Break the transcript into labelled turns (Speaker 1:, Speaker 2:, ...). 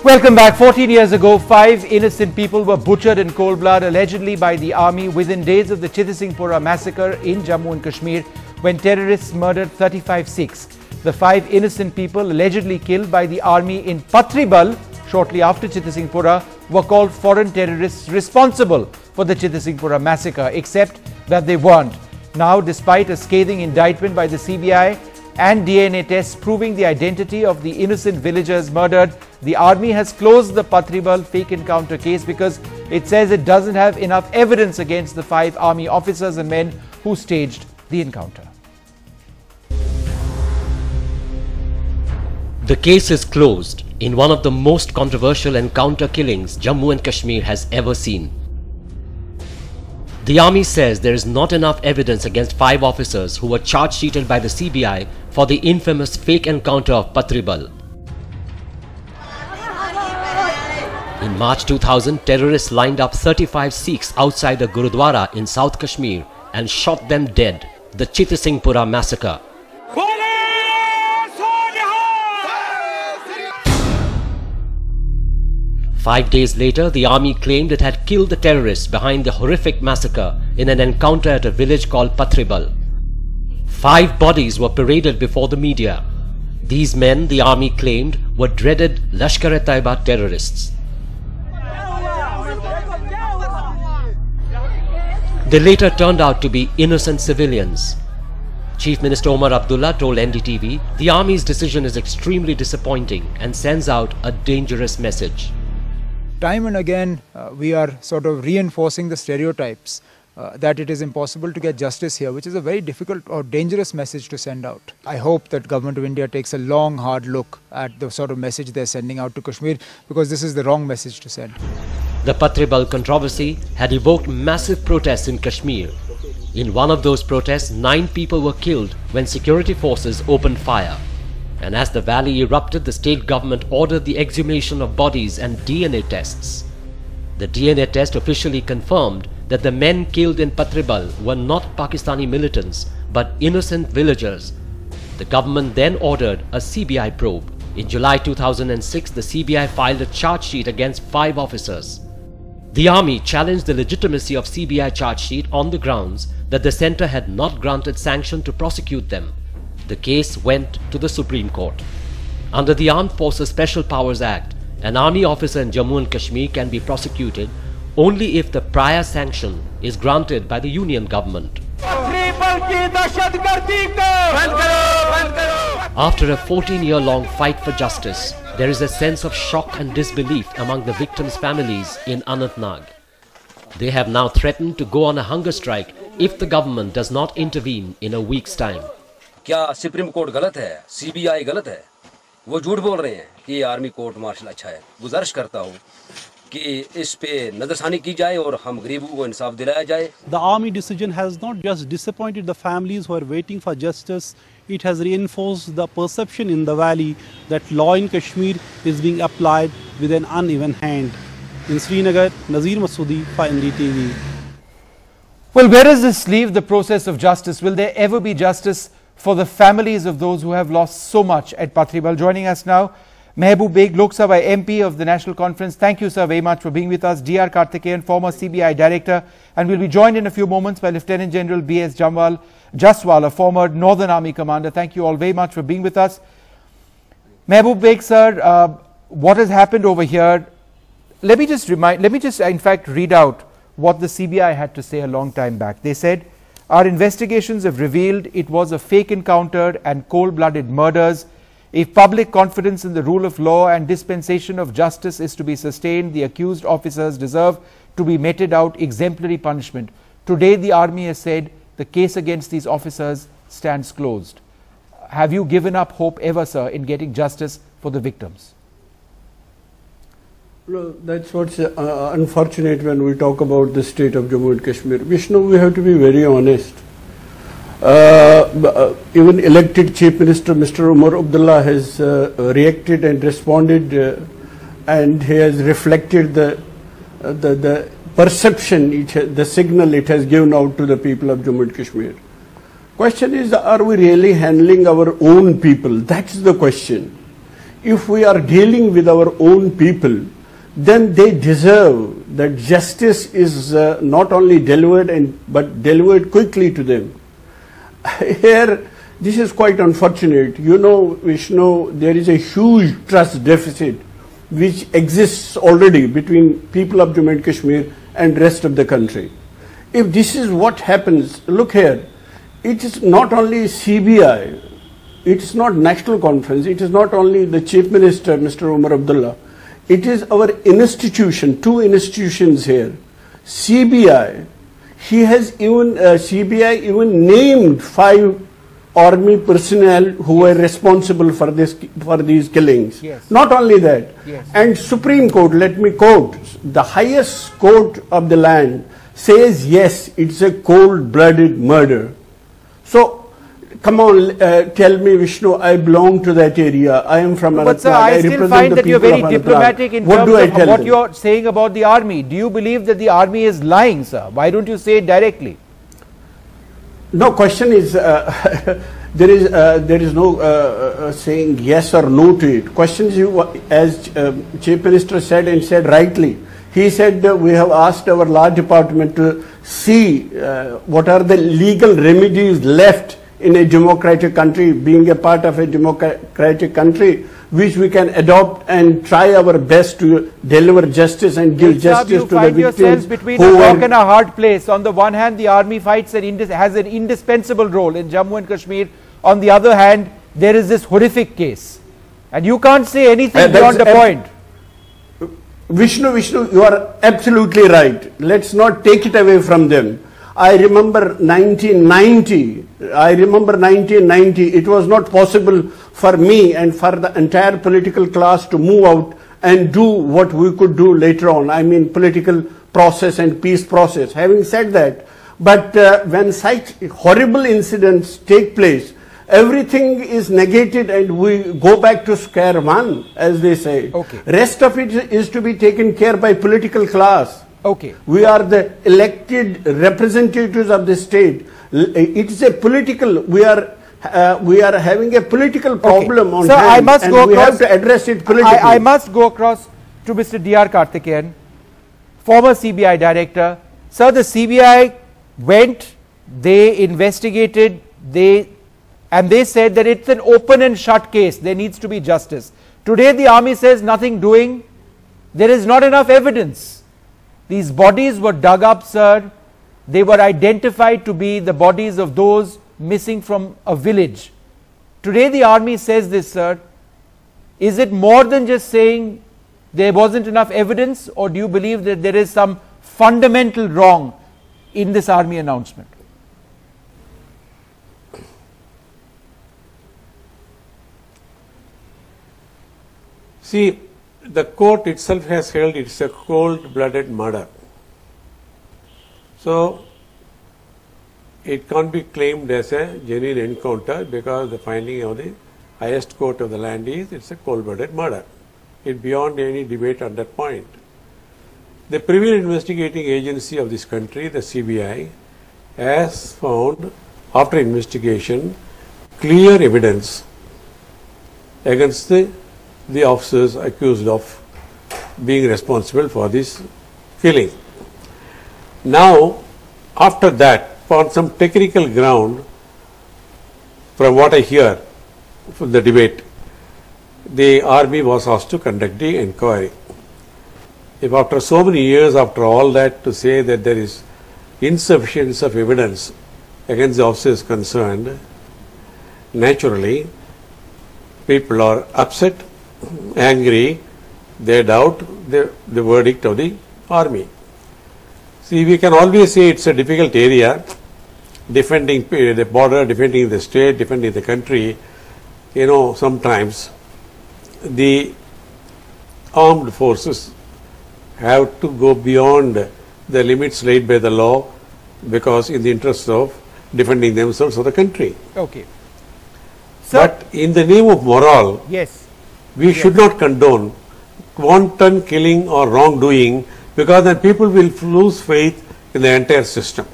Speaker 1: Welcome back. 14 years ago, 5 innocent people were butchered in cold blood, allegedly by the army, within days of the Chittisinghpura massacre in Jammu and Kashmir, when terrorists murdered 35 Sikhs. The 5 innocent people allegedly killed by the army in Pathribal shortly after Chittisinghpura were called foreign terrorists responsible for the Chittisinghpura massacre, except that they weren't. Now, despite a scathing indictment by the CBI and DNA tests proving the identity of the innocent villagers murdered, the army has closed the Pathribal fake encounter case because it says it doesn't have enough evidence against the 5 army officers and men who staged the encounter.
Speaker 2: The case is closed in one of the most controversial encounter killings Jammu and Kashmir has ever seen. The army says there is not enough evidence against 5 officers who were charge-sheeted by the CBI for the infamous fake encounter of Pathribal. In March 2000, terrorists lined up 35 Sikhs outside a Gurudwara in South Kashmir and shot them dead, the Chittisinghpura massacre. Five days later, the army claimed it had killed the terrorists behind the horrific massacre in an encounter at a village called Pathribal. 5 bodies were paraded before the media. These men, the army claimed, were dreaded Lashkar-e-Taiba terrorists. They later turned out to be innocent civilians. Chief Minister Omar Abdullah told NDTV, the army's decision is extremely disappointing and sends out a dangerous message.
Speaker 3: Time and again, we are sort of reinforcing the stereotypes that it is impossible to get justice here, which is a very difficult or dangerous message to send out. I hope that Government of India takes a long, hard look at the sort of message they're sending out to Kashmir, because this is the wrong message to send.
Speaker 2: The Pathribal controversy had evoked massive protests in Kashmir. In one of those protests, 9 people were killed when security forces opened fire. And as the valley erupted, the state government ordered the exhumation of bodies and DNA tests. The DNA test officially confirmed that the men killed in Pathribal were not Pakistani militants but innocent villagers. The government then ordered a CBI probe. In July 2006, the CBI filed a charge sheet against 5 officers. The army challenged the legitimacy of CBI charge sheet on the grounds that the centre had not granted sanction to prosecute them. The case went to the Supreme Court. Under the Armed Forces Special Powers Act, an army officer in Jammu and Kashmir can be prosecuted only if the prior sanction is granted by the Union government. After a 14-year-long fight for justice, there is a sense of shock and disbelief among the victims' families in Anantnag. They have now threatened to go on a hunger strike if the government does not intervene in a week's time.
Speaker 4: क्या supreme court गलत है, CBI गलत है? वो झूठ बोल रहे हैं कि ये आर्मी कोर्ट मार्शल अच्छा है। गुजारिश करता हूँ कि इस पे नजरसानी की जाए और हम गरीबों को इंसाफ दिलाया जाए।
Speaker 5: The army decision has not just disappointed the families who are waiting for justice, it has reinforced the perception in the valley that law in Kashmir is being applied with an uneven hand. In Srinagar, Nazir Masoodi for NDTV.
Speaker 1: Well, where does this leave the process of justice? Will there ever be justice for the families of those who have lost so much at Pathribal? Joining us now, Mehboob Beg, Lok Sabha MP of the National Conference. Thank you, sir, very much for being with us. D.R. Karthikeyan, former CBI Director, and we'll be joined in a few moments by Lieutenant General B.S. Jaswal, a former Northern Army Commander. Thank you all very much for being with us. Mehboob Beg, sir, what has happened over here? Let me just in fact read out what the CBI had to say a long time back. They said, our investigations have revealed it was a fake encounter and cold-blooded murders. If public confidence in the rule of law and dispensation of justice is to be sustained, the accused officers deserve to be meted out exemplary punishment. Today, the army has said the case against these officers stands closed. Have you given up hope ever, sir, in getting justice for the victims?
Speaker 6: Well, that's what's unfortunate when we talk about the state of Jammu and Kashmir. Vishnu, we have to be very honest. Even elected Chief Minister Mr. Omar Abdullah has reacted and responded, and he has reflected the perception, the signal it has given out to the people of Jammu and Kashmir. Question is, are we really handling our own people? That's the question. if we are dealing with our own people, then they deserve that justice is not only delivered but delivered quickly to them. Here, this is quite unfortunate. You know, Vishnu, there is a huge trust deficit which exists already between people of Jammu and Kashmir and rest of the country. If this is what happens, look here, it is not only CBI, it is not National Conference, it is not only the Chief Minister, Mr. Umar Abdullah, it is our institution, two institutions here. CBI, CBI even named 5 army personnel who were responsible for these killings.
Speaker 1: Yes.
Speaker 6: Not only that,
Speaker 1: yes.
Speaker 6: And Supreme Court, let me quote, the highest court of the land says yes, it's a cold-blooded murder. So, come on, tell me, Vishnu, I belong to that area. I am from Anantnag.
Speaker 1: But sir, I still find that you're very diplomatic in terms of what you're saying about the army. Do you believe that the army is lying, sir? Why don't you say it directly?
Speaker 6: No, question is, there is no saying yes or no to it. Question is, as Chief Minister said and said rightly, he said we have asked our law department to see what are the legal remedies left in a democratic country, being a part of a democratic country, which we can adopt and try our best to deliver justice and give justice to the victims.
Speaker 1: You find yourselves between a rock and a hard place. On the one hand, the army fights has an indispensable role in Jammu and Kashmir. On the other hand, there is this horrific case. And you can't say anything beyond the point.
Speaker 6: Vishnu, you are absolutely right. Let's not take it away from them. I remember 1990, it was not possible for me and for the entire political class to move out and do what we could do later on. I mean, political process and peace process. Having said that, but when such horrible incidents take place, everything is negated and we go back to square one, as they say.
Speaker 1: Okay.
Speaker 6: Rest of it is to be taken care by political class.
Speaker 1: Okay.
Speaker 6: We are the elected representatives of the state. It is a political, we are having a political problem on hand, and we have to address it politically.
Speaker 1: I must go across to Mr. D.R. Karthikeyan, former CBI director. Sir, the CBI went, they investigated, and they said that it's an open and shut case. There needs to be justice. Today the army says nothing doing. There is not enough evidence. These bodies were dug up, sir. They were identified to be the bodies of those missing from a village. Today the army says this, sir. Is it more than just saying there wasn't enough evidence, or do you believe that there is some fundamental wrong in this army announcement?
Speaker 7: See, the court itself has held it's a cold-blooded murder. So, it can't be claimed as a genuine encounter because the finding of the highest court of the land is it's a cold-blooded murder. It's beyond any debate on that point. The premier investigating agency of this country, the CBI, has found, after investigation, clear evidence against the officers accused of being responsible for this killing. Now, after that, on some technical ground, from what I hear from the debate, the army was asked to conduct the inquiry. If after so many years, after all that, to say that there is insufficiency of evidence against the officers concerned, naturally, people are upset, angry, they doubt the verdict of the army. See, we can always say it's a difficult area, defending the border, defending the state, defending the country. You know, sometimes the armed forces have to go beyond the limits laid by the law because in the interest of defending themselves or the country.
Speaker 1: Okay.
Speaker 7: But in the name of moral,
Speaker 1: yes,
Speaker 7: we should not condone wanton killing or wrongdoing, because then people will lose faith in the entire system.